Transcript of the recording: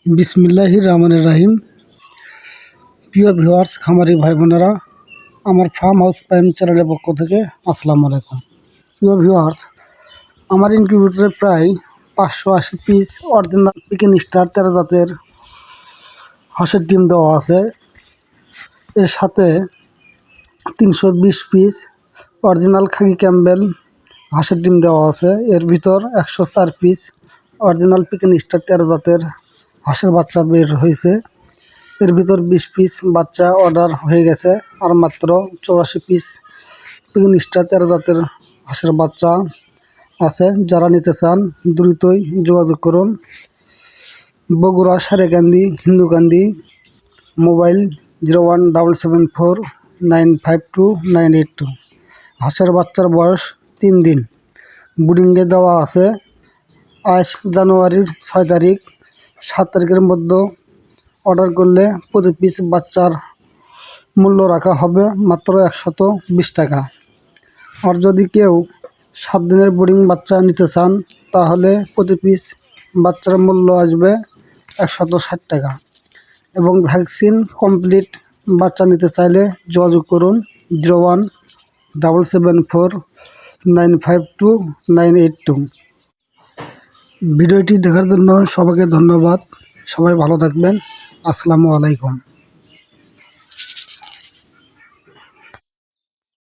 বিসমিল্লাহির রহমানির রহিম। প্রিয় ভিউয়ার্স, খামারি ভাই বোনেরা, আমার ফার্ম হাউস প্রাইম চ্যানেলের পক্ষ থেকে আসসালামু আলাইকুম। প্রিয় ভিউয়ার্স, আমার ইনকিউবেটরে প্রায় 580 পিস অরিজিনাল পিকিং স্টার 13 জাতের হাঁসের ডিম দেওয়া আছে। এর সাথে 320 পিস অরিজিনাল খাকি ক্যাম্বেল হাঁসের ডিম দেওয়া আছে। এর ভিতর 104 পিস অরিজিনাল পিকিং স্টার 13 জাতের হাঁসের বাচ্চা বের হয়েছে। এর ভিতর 20 পিস বাচ্চা অর্ডার হয়ে গেছে, আর মাত্র 84 পিস পিকিং স্টার 13 জাতের হাঁসের বাচ্চা আছে। যারা নিতে চান দ্রুতই যোগাযোগ করুন। বগুড়া সারেকান্দি হিন্দুকান্দি, মোবাইল 01774952982। হাঁসের বাচ্চার বয়স 3 দিন। ব্রিডিংয়ে দেওয়া আছে। আজ জানুয়ারির 6 তারিখ। 7 তারিখের মধ্যে অর্ডার করলে প্রতি পিস বাচ্চার মূল্য রাখা হবে মাত্র 120 টাকা। আর যদি কেউ 7 দিনের ব্রিডিং বাচ্চা নিতে চান তাহলে প্রতি পিস বাচ্চার মূল্য আসবে 160 টাকা। এবং ভ্যাকসিন কমপ্লিট বাচ্চা নিতে চাইলে যোগাযোগ করুন 01774952982। ভিডিওটি দেখার জন্য সবাইকে ধন্যবাদ। সবাই ভালো থাকবেন। আসসালামু আলাইকুম।